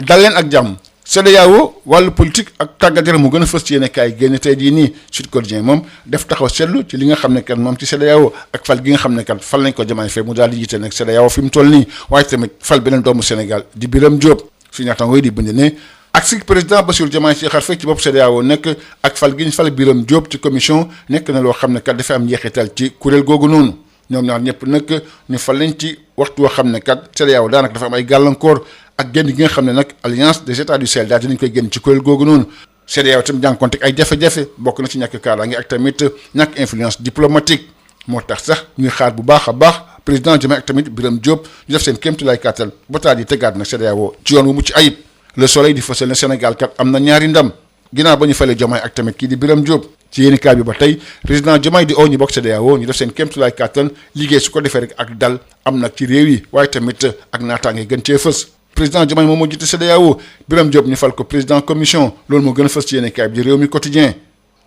dal leen ak jàmm. CEDEAO wàllu politique ak tàggat yaram mu gën a fës ci yéen kaay génn tey jii nii Sud Quotidien moom def taxaw seetlu ci li nga xam ne kat moom ci CEDEAO ak fal gi nga xam ne kat fal nañ ko Diomaye Faye mu daal di jiite nag CEDEAO fi mu toll nii waaye tamit fal beneen doomu Sénégal di Birame Diop suñu naataangoo yi di bind ne ak si président Bassirou Diomaye Diakhar Faye ci bopp CEDEAO nekk ak fal gi ñu fal Birame Diop ci commission nekk na loo xam ne kat dafa am njeexital ci kuréel googu noonu ñoom ñaar ñëpp nag ñu fal leen ci waxtu woo xam ne kat CEDEAO daanaka dafa am ay gàllankoor ak génn gi nga xam ne nag alliance des états du Sahel daal dinañ koy génn ci kuréel googu noonu CEDEAO itam jànkonte ay jafe-jafe bokk na ci ñàkk kaaraange ak tamit ñàkk influence diplomatique moo tax sax ñuy xaar bu baax a baax président Diomaye ak tamit Birame Diop ñu def seen kéemtulaay kàttan ba taal di tëggaat nag CEDEAO ci yoon wu mucc ayib le soleil di fësal ne Sénégal kat am na ñaari ndam ginnaaw ba ñu falee Diomaye ak tamit kii di Birame Diop ci yéeni kaay bi ba tey président Diomaye di oo ñu bokk CEDEAO ñu def seen kéemtulaay kàttan liggéey su ko defee rek ak dal am nag ci réew yi waaye tamit ak naataange gën cee fës président Diomaye moom moo jiite CEDEAO Birame Diop ñu fal ko président commission loolu moo gën a fës ci yéeni kaay bi di réew mi quotidien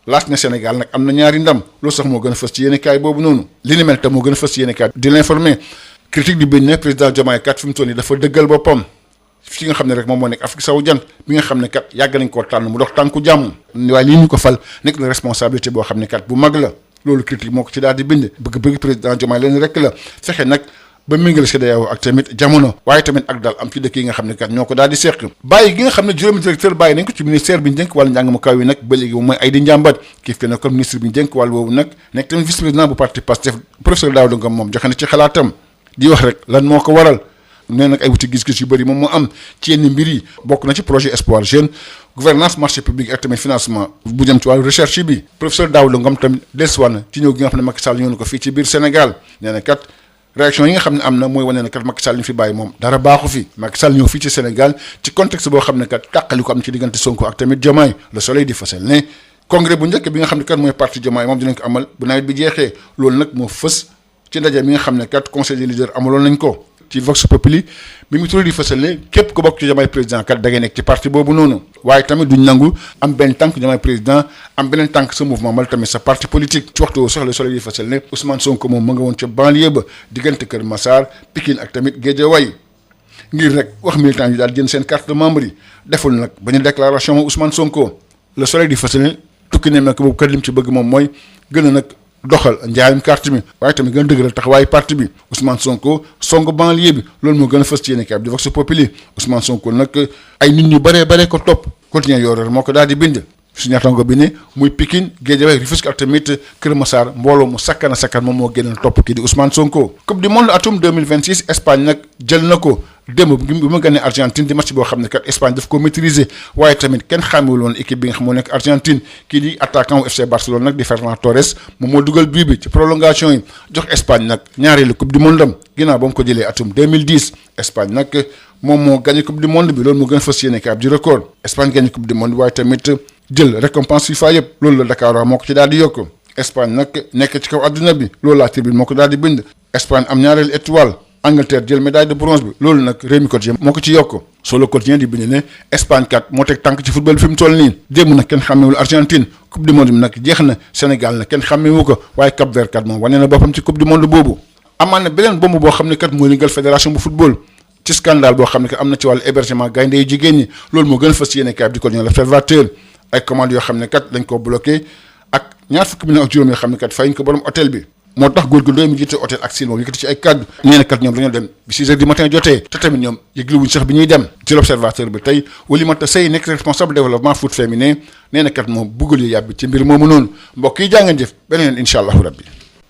laas ne Sénégal nag am na ñaari ndam loolu sax moo gën a fës ci yéeni kaay boobu noonu li ni mel tam moo gën a fës ci yéeni kaay di l'informer critique di bind ne président Diomaye kat fi mu toll nii dafa dëggal boppam fi nga xam ne rek moom moo nekk Afrique sowu jant bi nga xam ne kat yàgg nañ koo tànn mu dox tànku jàmm waaye lii ñu ko fal nekk na responsabilité boo xam ne kat bu mag la loolu critique moo ko ci daal di bind bëgg président Diomaye leen rek la fexe nag ba méngale CEDEAO ak tamit jamono waaye tamit ak dal am ci dëkk yi nga xam ne kat ñoo ko daal di seq bàyyi gi nga xam ne juróomi directeur bàyyi nañ ko ci ministère bi ñu dénk wàllu njàng mu kaw yi nag ba léegi moom mooy ay di njàmbat kii fi ne comme ministre bi ñu dénk wàllu woowu nag nekk tamit vice président bu parti Pastef professeur Daouda Ngom moom joxe na ci xalaatam di wax rek lan moo ko waral nee nag ay wuti gis-gis yu bëri moom moo am ci yenn mbir yi bokk na ci projet Espoir Jeune gouvernance marché public ak tamit financement bu jëm ci wàllu recherche bi professeur Daouda Ngom tamit dellusiwaat na ci ñëw gi nga xam ne Macky Sall ñëw na ko fii ci biir Sénégal nee na kat réaction yi nga xam ne am na mooy wane ne kat Macky Sall ñu fi bàyyi moom dara baaxu fi Macky Sall ñëw fii ci Sénégal ci contexte boo xam ne kat tàqali ko am ci diggante Sonko ak tamit Diomaye le soleil di fasal ne congrès bu njëkk bi nga xam ne kat mooy parti Diomaye moom dinañ ko amal bu nawet bi jeexee loolu nag moo fës ci ndaje mi nga xam ne kat conseil des leaders amaloon nañ ko ci Vox Populi bi mu turé di fësal ne képp ku bokk ci Diomaye président kat da ngay nekk ci parti boobu noonu waaye tamit duñ nangu am benn tànk Diomaye président am beneen tànk sa mouvement mal tamit sa parti politique ci waxtu sax le soleil di fësal ne Ousmane Sonko moom ma nga woon ca banlieue ba diggante Kër Massar Pikine ak tamit Guédiawaye ngir rek wax militants yi daal jënd seen carte de membre yi deful nag ba ñu déclaration moom Ousmane Sonko le soleil di fësal ne tukki ne nag boobu kat lim ci bëgg moom mooy gën a nag doxal njaayum carte bi waaye tamit gën a dëgëral taxawaayu parti bi Ousmane Sonko song banlieue bi loolu moo gën a fës ci yéen kaay bi di Vox Populi Ousmane Sonko nag ay nit ñu baree ko topp quotidien Yoor moo ko daal di bind su ñaatango bi ne muy Pikine Guédiawaye Rufisque ak tamit Kër Massar mbooloo mu sakkan moom moo génnoon topp kii di Ousmane Sonko. Coupe du monde atum 2026 Espagne nag jël na ko démb bi mu gagné Argentine di match boo xam ne kat Espagne daf ko maîtriser waaye tamit kenn xàmmewul woon équipe bi nga xam moo nekk Argentine kii di attaquant FC Barcelone nag di Ferran Torres moom moo dugal but bi ci prolongation yi jox Espagne nag ñaareelu coupe du monde am ginnaaw ba mu ko jëlee atum 2010 Espagne nag moom moo gagné coupe du monde bi loolu moo gën a fës yéene kaay di record Espagne gagné coupe du monde waaye tamit jël récompense FIFA yëpp loolu la Dakar moo ko ci daal di yokk Espagne nag nekk ci kaw adduna bi loolu la tribune moo ko daal di bind Espagne am ñaareelu étoile Angleterre jël médaille de bronze bi loolu nag Rewmi Quotidien moo ko ci yokk solo quotidien di bind ne Espagne kat moo teg tànk ci football bi fi mu toll nii démb nag kenn xàmmewul Argentine coupe du monde bi nag jeex na Sénégal nag kenn xàmmewu ko waaye Cap Vert kat moom wane na boppam ci coupe du monde boobu amaan na beneen bomb boo xam ne kat mooy liggéeyal fédération bu football ci scandale boo xam ne kat am na ci wàllu hébergement gaynde yu jigéen ñi loolu moo gën a fës yéene kaay bi di ko l'Observateur ay commandes yoo xam ne kat dañ koo bloqué ak ñaar fukki millions ak juróom yoo xam ne kat fayuñ ko borom hôtel bi moo tax góor gu doy mi jiite hôtel ak sil moom yëkkati ci ay kàddu nee na kat ñoom dañoo dem bi 6 heures du matin jotee te tamit ñoom yëgluwuñ sax bi ñuy dem ci l'Observateur bi tey Oulimata Seye nekk responsable développement foot féminin nee na kat moom buggal yu yàbbi ci mbir moomu noonu mbokk yi jàngeen jëf beneen incha allahu rabbi.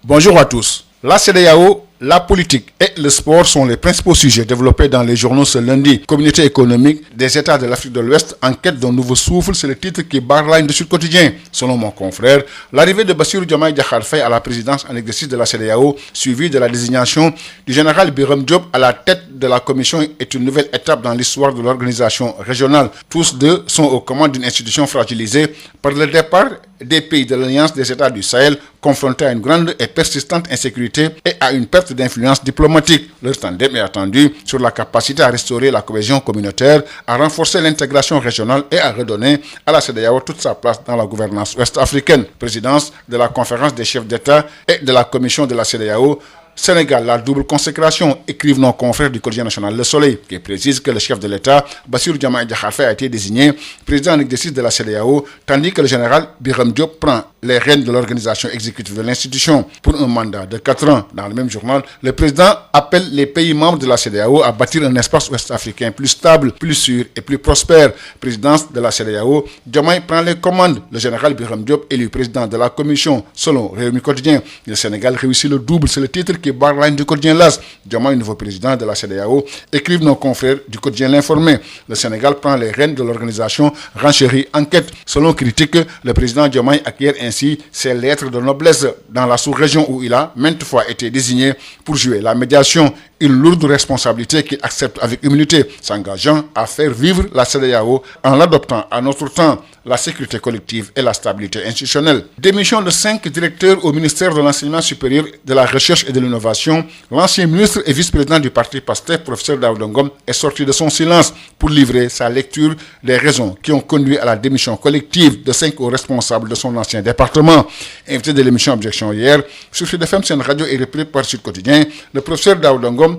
Bonjour à tous. La CEDEAO, la politique et le sport sont les principaux sujets développés dans les journaux ce lundi. Communauté économique des États de l'Afrique de l'Ouest en quête d'un nouveau souffle, c'est le titre qui barre la ligne de Sud Quotidien. Selon mon confrère, l'arrivée de Bassirou Diomaye Diakhar Faye à la présidence en exercice de la CEDEAO, suivie de la désignation du général Birame Diop à la tête de la commission, est une nouvelle étape dans l'histoire de l'organisation régionale. Tous deux sont aux commandes d'une institution fragilisée par le départ des pays de l'Alliance des États du Sahel, confrontés à une grande et persistante insécurité et à une perte d'influence diplomatique. Leur tandem est attendu sur la capacité à restaurer la cohésion communautaire, à renforcer l'intégration régionale et à redonner à la CEDEAO toute sa place dans la gouvernance ouest-africaine. Présidence de la conférence des chefs d'État et de la commission de la CEDEAO, Sénégal, la double consécration, écrivent nos confrères du quotidien national Le Soleil, qui précise que le chef de l'État, Bassirou Diomaye Diakhar Faye, a été désigné président en exercice de la CEDEAO, tandis que le général Birame Diop prend les rênes de l'organisation exécutive de l'institution pour un mandat de 4 ans. Dans le même journal, le président appelle les pays membres de la CEDEAO à bâtir un espace ouest-africain plus stable, plus sûr et plus prospère. Présidence de la CEDEAO, Diomaye prend les commandes. Le général Birame Diop, élu président de la commission, selon Rewmi Quotidien. Le Sénégal réussit le double, c'est le titre qui barre la ligne du quotidien L'As. Diomaye, nouveau président de la CEDEAO, écrivent nos confrères du quotidien L'Informé. Le Sénégal prend les rênes de l'organisation Renchéri Enquête. Selon Critique, le président Diomaye acquiert ainsi ses lettres de noblesse dans la sous-région où il a maintes fois été désigné pour jouer la médiation. Une lourde responsabilité qu'il accepte avec humilité, s'engageant à faire vivre la CEDEAO en l'adoptant à notre temps, la sécurité collective et la stabilité institutionnelle. Démission de 5 directeurs au ministère de l'Enseignement supérieur, de la Recherche et de l'Innovation. L'ancien ministre et vice-président du parti PASTEF, professeur Daouda Ngom, est sorti de son silence pour livrer sa lecture des raisons qui ont conduit à la démission collective de 5 hauts responsables de son ancien département. Invité de l'émission Objection hier, sur Sud FM, Sen Radio et repris par Sud Quotidien, le professeur Daouda Ngom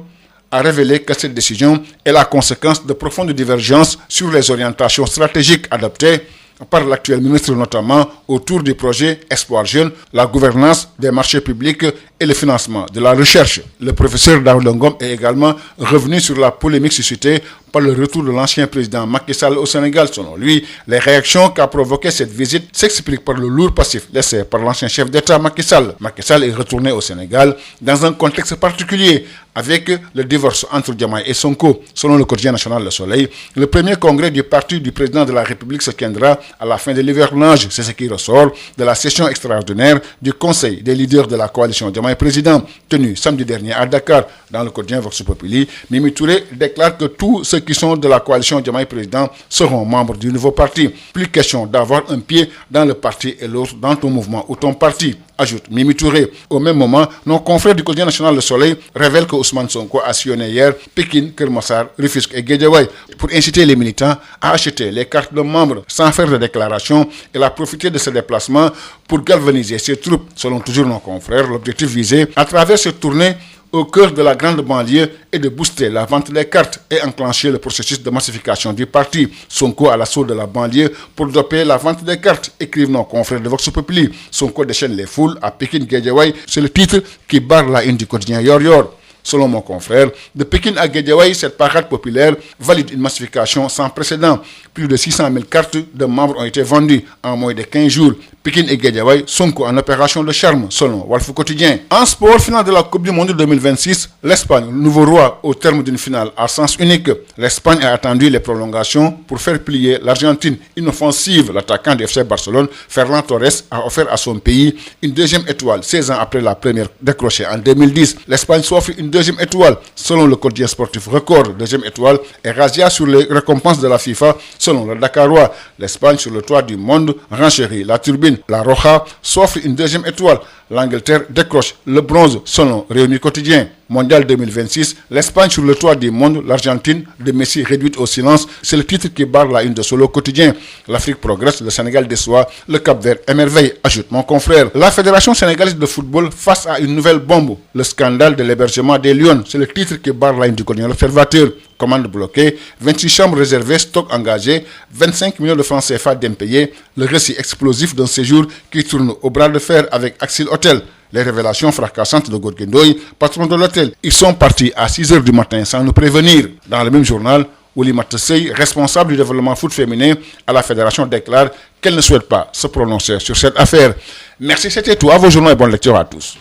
a révélé que cette décision est la conséquence de profondes divergences sur les orientations stratégiques adoptées par l'actuel ministre, notamment autour du projet Espoir Jeune, la gouvernance des marchés publics et le financement de la recherche. Le professeur Daouda Ngom est également revenu sur la polémique suscitée par le retour de l'ancien président Macky Sall au Sénégal. Selon lui, les réactions qu'a provoquées cette visite s'expliquent par le lourd passif laissé par l'ancien chef d'État Macky Sall. Macky Sall est retourné au Sénégal dans un contexte particulier avec le divorce entre Diomaye et Sonko. Selon le quotidien national Le Soleil, le premier congrès du parti du président de la République se tiendra à la fin de l'hivernage. C'est ce qui ressort de la session extraordinaire du Conseil des leaders de la coalition Diomaye président, tenue samedi dernier à Dakar. Dans le quotidien Vox Populi, Mimi Touré déclare que tous ceux qui sont de la coalition Diomaye président seront membres du nouveau parti. Plus question d'avoir un pied dans le parti et l'autre dans ton mouvement ou ton parti, ajoute Mimi Touré. Au même moment, nos confrères du quotidien national Le Soleil révèlent que Ousmane Sonko a sillonné hier Pékin, Keur Massar, Rufisque et Guédiawaye pour inciter les militants à acheter les cartes de membres sans faire de déclaration. Il a profité de ce déplacement pour galvaniser ses troupes. Selon toujours nos confrères, l'objectif visé à travers cette tournée au cœur de la grande banlieue est de booster la vente des cartes et enclencher le processus de massification du parti. Sonko à l'assaut de la banlieue pour doper la vente des cartes, écrivent nos confrères de Vox Populi. Sonko déchaîne les foules à Pékin, Guédiawaye, c'est le titre qui barre la une du quotidien Yor Yor. Selon mon confrère, de Pékin à Guédiawaye, cette parade populaire valide une massification sans précédent. Plus de 600 000 cartes de membres ont été vendues en moins de 15 jours. Pékin et Guédiawaye, Sonko en opération de charme, selon Walf Quotidien. En sport, finale de la Coupe du Monde 2026, l'Espagne, nouveau roi au terme d'une finale à sens unique. L'Espagne a attendu les prolongations pour faire plier l'Argentine. Inoffensive, l'attaquant du FC Barcelone, Ferran Torres, a offert à son pays une deuxième étoile, 16 ans après la première décrochée en 2010. L'Espagne s'offre une deuxième étoile, selon le quotidien sportif Record. Deuxième étoile est razzia sur les récompenses de la FIFA, selon le Dakarois. L'Espagne sur le toit du monde renchérit la turbine. La Roja s'offre une deuxième étoile. L'Angleterre décroche le bronze, selon Rewmi Quotidien. Mondial 2026, l'Espagne sur le toit du monde, l'Argentine de Messi réduite au silence. C'est le titre qui barre la une de Solo Quotidien. L'Afrique progresse, le Sénégal déçoit, le Cap-Vert émerveille, ajoute mon confrère. La Fédération sénégalaise de football face à une nouvelle bombe. Le scandale de l'hébergement des Lions, c'est le titre qui barre la une du quotidien L'Observateur. Commande bloquée, 26 chambres réservées, stock engagé, 25 millions de francs CFA d'impayés. Le récit explosif d'un séjour qui tourne au bras de fer avec Axel Hotel. Les révélations fracassantes de Gorgui Ndoye, patron de l'hôtel. Ils sont partis à 6 h du matin sans nous prévenir. Dans le même journal, Oulimata Sey, responsable du développement foot féminin à la fédération, déclare qu'elle ne souhaite pas se prononcer sur cette affaire. Merci, c'était tout. À vos journaux et bonne lecture à tous.